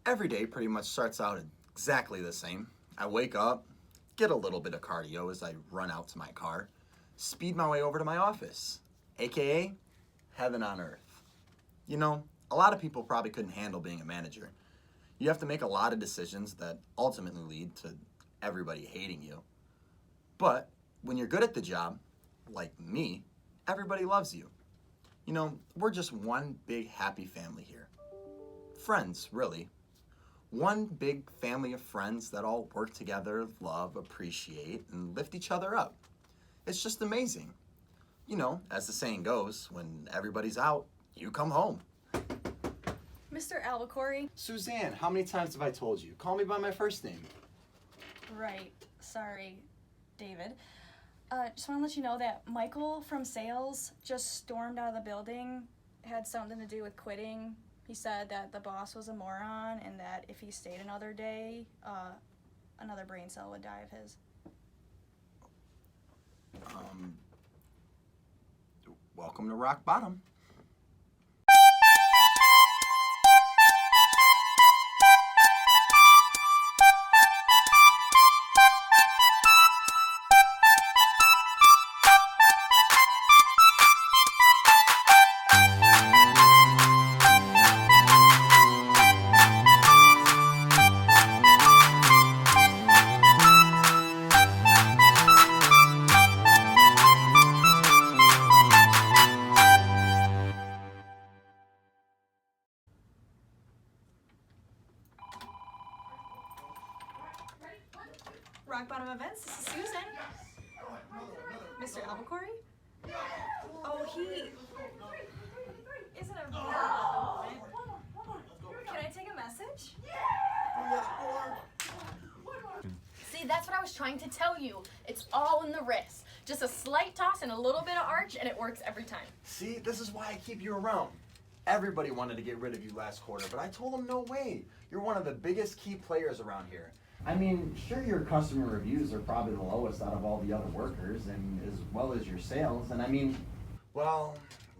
Every day pretty much starts out exactly the same. I wake up, get a little bit of cardio as I run out to my car, speed my way over to my office, aka heaven on earth. You know, a lot of people probably couldn't handle being a manager. You have to make a lot of decisions that ultimately lead to everybody hating you. But when you're good at the job, like me, everybody loves you. You know, we're just one big happy family here. Friends, really. One big family of friends that all work together, love, appreciate, and lift each other up. It's just amazing. You know, as the saying goes, when everybody's out, you come home. Mr. Albecory. Suzanne, how many times have I told you? Call me by my first name. Right. Sorry, David. Just want to let you know that Michael from sales just stormed out of the building. Had something to do with quitting. He said that the boss was a moron and that if he stayed another day, another brain cell would die of his. Welcome to rock bottom. Rock Bottom Events, this is Susan. Mr. Albecory? Oh, he isn't available at the moment. Can I take a message? See, that's what I was trying to tell you. It's all in the wrist. Just a slight toss and a little bit of arch, and it works every time. See, this is why I keep you around. Everybody wanted to get rid of you last quarter, but I told them no way. You're one of the biggest key players around here. I mean, sure, your customer reviews are probably the lowest out of all the other workers, and as well as your sales, and I mean... Well,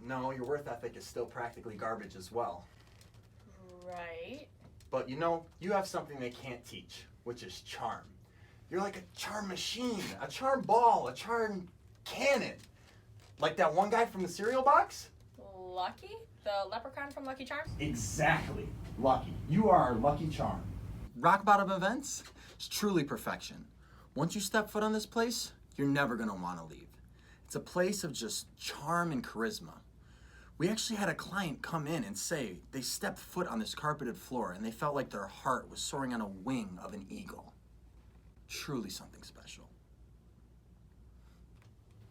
no, your work ethic is still practically garbage as well. Right. But you know, you have something they can't teach, which is charm. You're like a charm machine, a charm ball, a charm cannon. Like that one guy from the cereal box? Lucky? The leprechaun from Lucky Charms? Exactly. Lucky. You are our lucky charm. Rock Bottom Events is truly perfection. Once you step foot on this place, you're never going to want to leave. It's a place of just charm and charisma. We actually had a client come in and say they stepped foot on this carpeted floor and they felt like their heart was soaring on a wing of an eagle. Truly something special.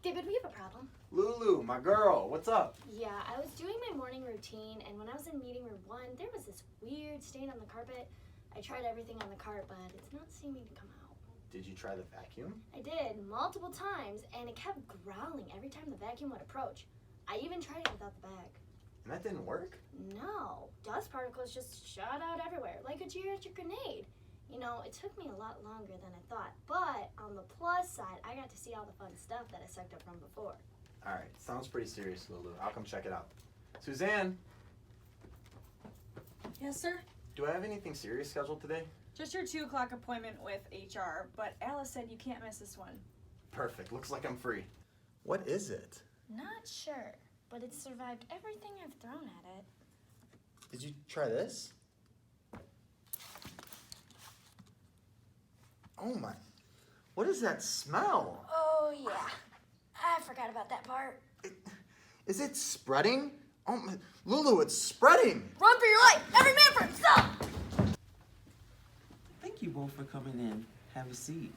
David, we have a problem. Lulu, my girl, what's up? Yeah, I was doing my morning routine, and when I was in meeting room 1, there was this weird stain on the carpet. I tried everything on the cart, but it's not seeming to come out. Did you try the vacuum? I did, multiple times, and it kept growling every time the vacuum would approach. I even tried it without the bag. And that didn't work? No, dust particles just shot out everywhere, like a geriatric grenade. You know, it took me a lot longer than I thought, but on the plus side, I got to see all the fun stuff that I sucked up from before. All right, sounds pretty serious, Lulu. I'll come check it out. Suzanne, Yes, sir? do I have anything serious scheduled today? Just your 2 o'clock appointment with HR, but Alice said you can't miss this one. Perfect, looks like I'm free. What is it? Not sure, but it's survived everything I've thrown at it. Did you try this? Oh my, what is that smell? Oh, yeah. I forgot about that part. Is it spreading? Oh my, Lulu, it's spreading! Run for your life! Every man for himself! Thank you both for coming in. Have a seat.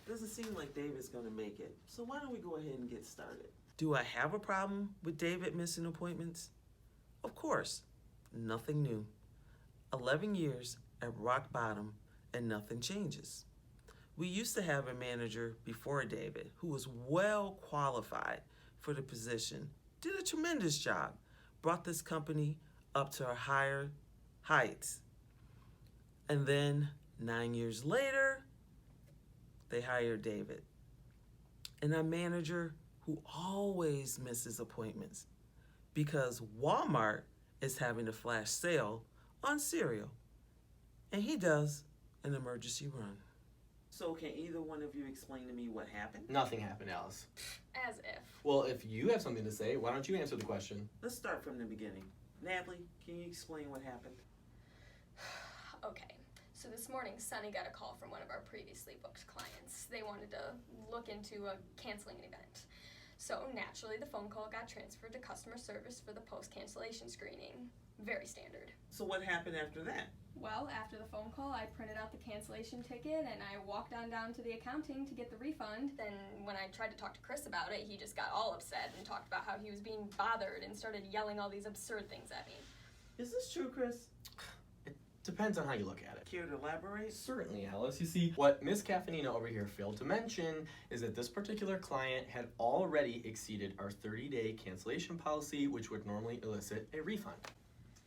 Doesn't seem like David's gonna make it, so why don't we go ahead and get started? Do I have a problem with David missing appointments? Of course. Nothing new. 11 years at rock bottom and nothing changes. We used to have a manager before David who was well qualified for the position, did a tremendous job, brought this company up to higher heights. And then 9 years later, they hired David. And a manager who always misses appointments because Walmart is having a flash sale on cereal. And he does an emergency run. So can either one of you explain to me what happened? Nothing happened, Alice. As if. Well, if you have something to say, why don't you answer the question? Let's start from the beginning. Natalie, can you explain what happened? Okay, so this morning Sonny got a call from one of our previously booked clients. They wanted to look into canceling an event. So naturally the phone call got transferred to customer service for the post-cancellation screening. Very standard. So what happened after that? Well, after the phone call, I printed out the cancellation ticket and I walked on down to the accounting to get the refund. Then when I tried to talk to Chris about it, he just got all upset and talked about how he was being bothered and started yelling all these absurd things at me. Is this true, Chris? It depends on how you look at it. Care to elaborate? Certainly, Alice. You see, what Miss Caffanina over here failed to mention is that this particular client had already exceeded our 30-day cancellation policy, which would normally elicit a refund.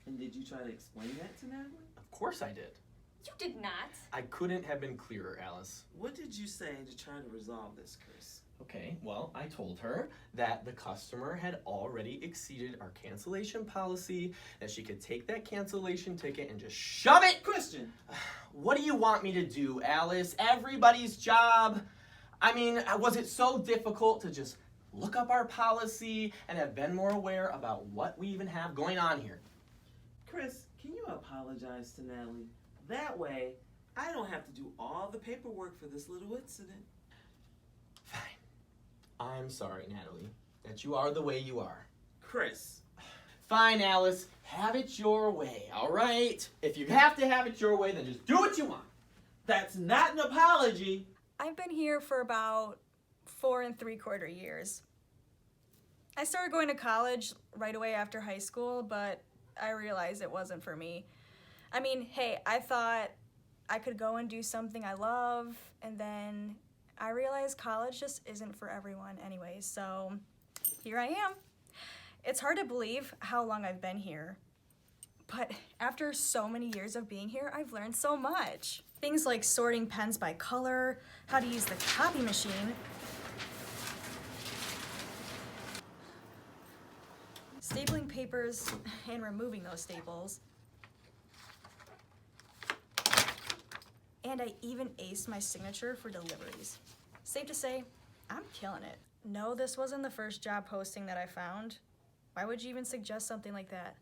And did you try to explain that to Natalie? Of course I did. You did not. I couldn't have been clearer, Alice. What did you say to try to resolve this, Chris? Okay, well, I told her that the customer had already exceeded our cancellation policy, that she could take that cancellation ticket and just shove it. Christian! What do you want me to do, Alice? Everybody's job. I mean, was it so difficult to just look up our policy and have been more aware about what we even have going on here? Chris, can you apologize to Natalie? That way, I don't have to do all the paperwork for this little incident. Fine. I'm sorry, Natalie, that you are the way you are. Chris. Fine, Alice. Have it your way, all right? If you have to have it your way, then just do what you want. That's not an apology. I've been here for about 4 3/4 years. I started going to college right away after high school, but I realized it wasn't for me. I mean, hey, I thought I could go and do something I love, and then I realized college just isn't for everyone anyway, so here I am. It's hard to believe how long I've been here, but after so many years of being here, I've learned so much. Things like sorting pens by color, how to use the copy machine, stapling papers and removing those staples. And I even aced my signature for deliveries. Safe to say, I'm killing it. No, this wasn't the first job posting that I found. Why would you even suggest something like that?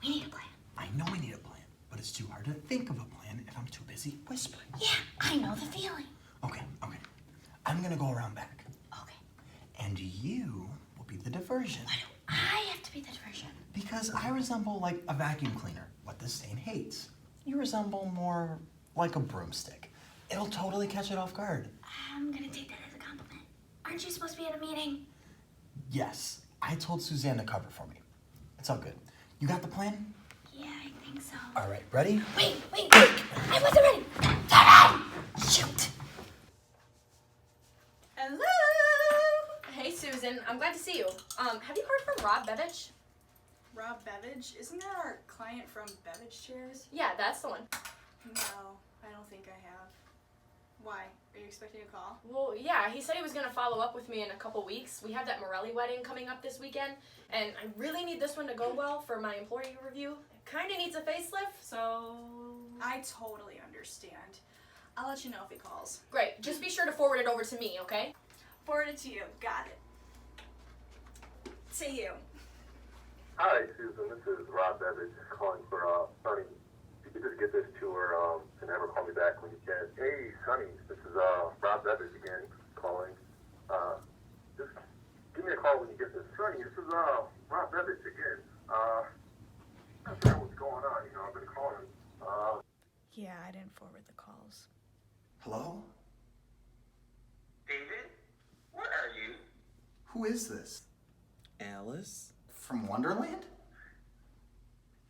We need a plan. I know we need a plan, but it's too hard to think of a plan if I'm too busy whispering. Yeah, I know the feeling. Okay. I'm gonna go around back. Okay. And you will be the diversion. Why do I have to be the diversion? Because I resemble like a vacuum cleaner, what the stain hates. You resemble more like a broomstick. It'll totally catch it off guard. I'm gonna take that as a compliment. Aren't you supposed to be at a meeting? Yes, I told Suzanne to cover for me. It's all good. You got the plan? Yeah, I think so. All right, ready? Wait! I wasn't ready! Turn on! Shoot! Hello! Hey Susan, I'm glad to see you. Have you heard from Rob Bevich? Rob Bevich? Isn't that our client from Bevich Chairs? Yeah, that's the one. No, I don't think I have. Why? Are you expecting a call? Well, yeah, he said he was going to follow up with me in a couple weeks. We have that Morelli wedding coming up this weekend, and I really need this one to go well for my employee review. It kind of needs a facelift, so... I totally understand. I'll let you know if he calls. Great. Just be sure to forward it over to me, okay? Forward it to you. Got it. To you. Hi, Susan. This is Rob Bevich calling for Sonny. If you could just get this to her and have her call me back when you can. Hey, Sonny. This is Rob Bevich again calling. Just give me a call when you get this. Sonny, this is Rob Bevich again. Not sure what's going on. You know, I've been calling. Yeah, I didn't forward the calls. Hello? David, where are you? Who is this? Alice? From Wonderland?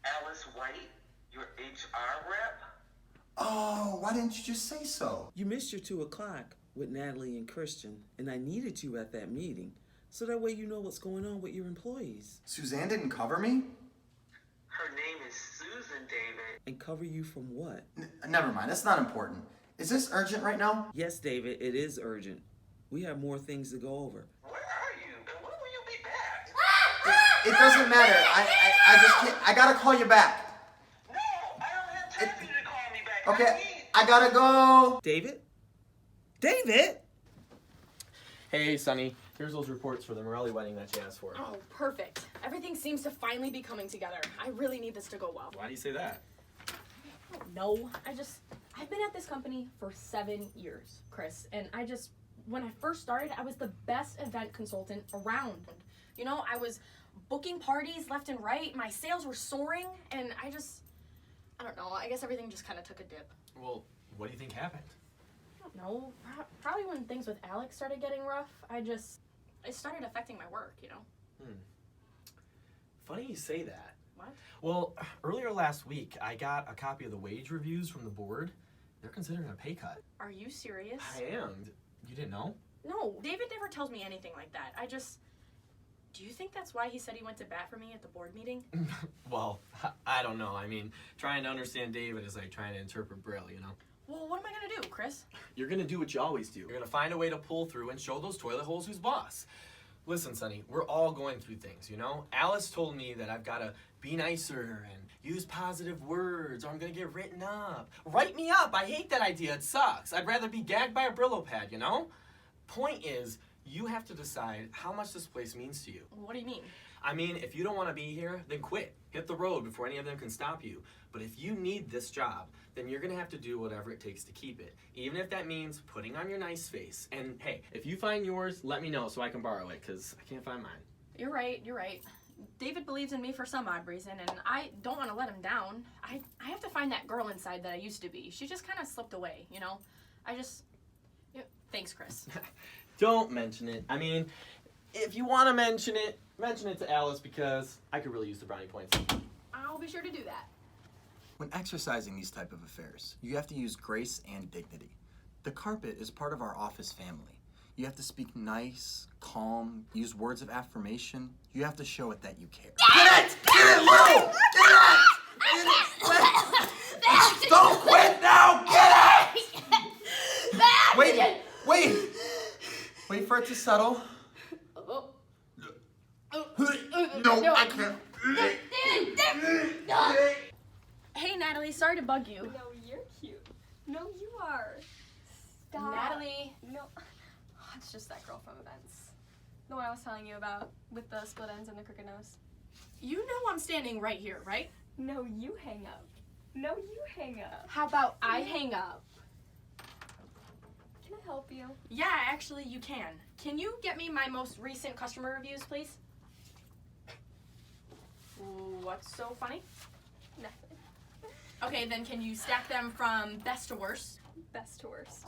Alice White, your HR rep? Oh, why didn't you just say so? You missed your 2 o'clock with Natalie and Christian, and I needed you at that meeting, so that way you know what's going on with your employees. Suzanne didn't cover me? Her name is Susan, David. And cover you from what? Never mind, that's not important. Is this urgent right now? Yes, David, it is urgent. We have more things to go over. Where are you? And when will you be back? It doesn't matter. I just can't. I gotta call you back. Okay, I gotta go. David? David? Hey, Sonny. Here's those reports for the Morelli wedding that you asked for. Oh, perfect. Everything seems to finally be coming together. I really need this to go well. Why do you say that? No, I've been at this company for 7 years, Chris, and when I first started, I was the best event consultant around. You know, I was booking parties left and right, my sales were soaring, and I don't know, I guess everything just kind of took a dip. Well, what do you think happened? I don't know, probably when things with Alex started getting rough, it started affecting my work, you know? Funny you say that. What? Well, earlier last week, I got a copy of the wage reviews from the board. They're considering a pay cut. Are you serious? I am. You didn't know? No, David never tells me anything like that. Do you think that's why he said he went to bat for me at the board meeting? Well, I don't know. I mean, trying to understand David is like trying to interpret Braille, you know? Well, what am I gonna do, Chris? You're gonna do what you always do. You're gonna find a way to pull through and show those toilet holes who's boss. Listen, Sonny, we're all going through things, you know? Alice told me that I've gotta be nicer and use positive words or I'm gonna get written up. Write me up! I hate that idea. It sucks. I'd rather be gagged by a Brillo pad, you know? Point is, you have to decide how much this place means to you. What do you mean? I mean, if you don't want to be here, then quit. Hit the road before any of them can stop you. But if you need this job, then you're going to have to do whatever it takes to keep it. Even if that means putting on your nice face. And hey, if you find yours, let me know so I can borrow it, because I can't find mine. You're right. David believes in me for some odd reason, and I don't want to let him down. I have to find that girl inside that I used to be. She just kind of slipped away, you know? Thanks, Chris. Don't mention it. I mean, if you want to mention it to Alice, because I could really use the brownie points. I'll be sure to do that. When exercising these type of affairs, you have to use grace and dignity. The carpet is part of our office family. You have to speak nice, calm, use words of affirmation. You have to show it that you care. Get it! Get it, Lou! Get it! Don't quit now! Get it! Wait for it to settle. No, I can't. Hey, Natalie, sorry to bug you. No, you're cute. No, you are. Stop. Natalie. No, it's just that girl from events. The one I was telling you about with the split ends and the crooked nose. You know I'm standing right here, right? No, you hang up. No, you hang up. How about I hang up? Can I help you? Yeah, actually, you can. Can you get me my most recent customer reviews, please? What's so funny? Nothing. Okay, then can you stack them from best to worst? Best to worst.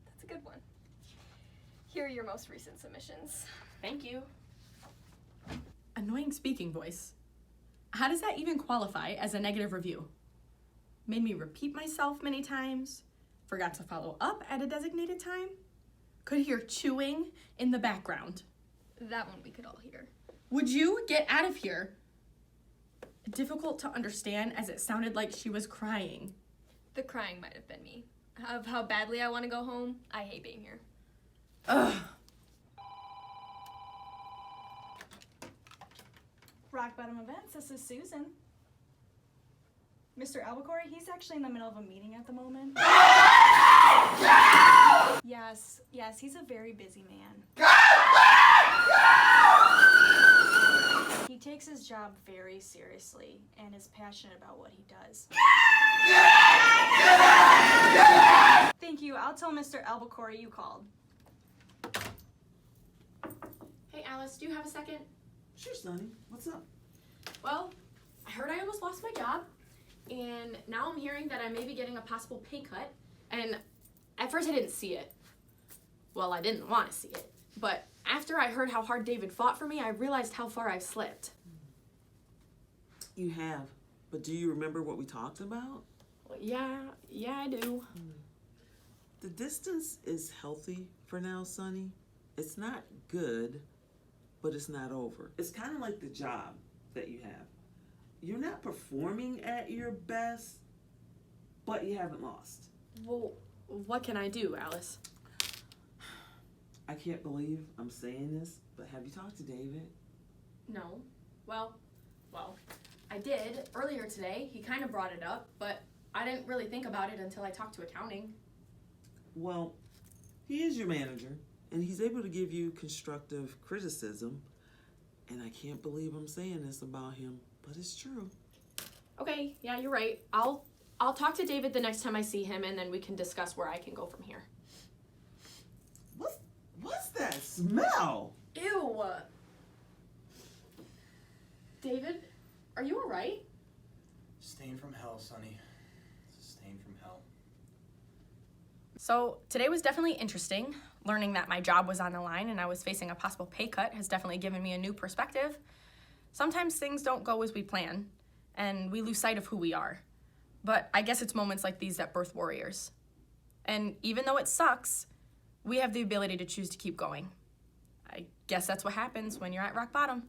That's a good one. Here are your most recent submissions. Thank you. Annoying speaking voice. How does that even qualify as a negative review? Made me repeat myself many times. Forgot to follow up at a designated time. Could hear chewing in the background. That one we could all hear. Would you get out of here? Difficult to understand as it sounded like she was crying. The crying might have been me. Of how badly I want to go home. I hate being here. Ugh. Rock Bottom Events, this is Susan. Mr. Albecory, he's actually in the middle of a meeting at the moment. Yes, he's a very busy man. He takes his job very seriously and is passionate about what he does. Thank you. I'll tell Mr. Albecory you called. Hey, Alice, do you have a second? Sure, Sonny. What's up? Well, I heard I almost lost my job, and now I'm hearing that I may be getting a possible pay cut, and at first I didn't see it. Well, I didn't want to see it, but after I heard how hard David fought for me, I realized how far I've slipped. You have, but do you remember what we talked about? Well, yeah, I do. The distance is healthy for now, Sonny. It's not good, but it's not over. It's kind of like the job that you have. You're not performing at your best, but you haven't lost. Well, what can I do, Alice? I can't believe I'm saying this, but have you talked to David? No. Well, I did earlier today. He kind of brought it up, but I didn't really think about it until I talked to accounting. Well, he is your manager, and he's able to give you constructive criticism. And I can't believe I'm saying this about him, but it's true. Okay, yeah, you're right. I'll talk to David the next time I see him, and then we can discuss where I can go from here. What's that smell? Ew. David, are you all right? Stain from hell, Sonny. It's a stain from hell. So today was definitely interesting. Learning that my job was on the line and I was facing a possible pay cut has definitely given me a new perspective. Sometimes things don't go as we plan, and we lose sight of who we are. But I guess it's moments like these that birth warriors. And even though it sucks, we have the ability to choose to keep going. I guess that's what happens when you're at rock bottom.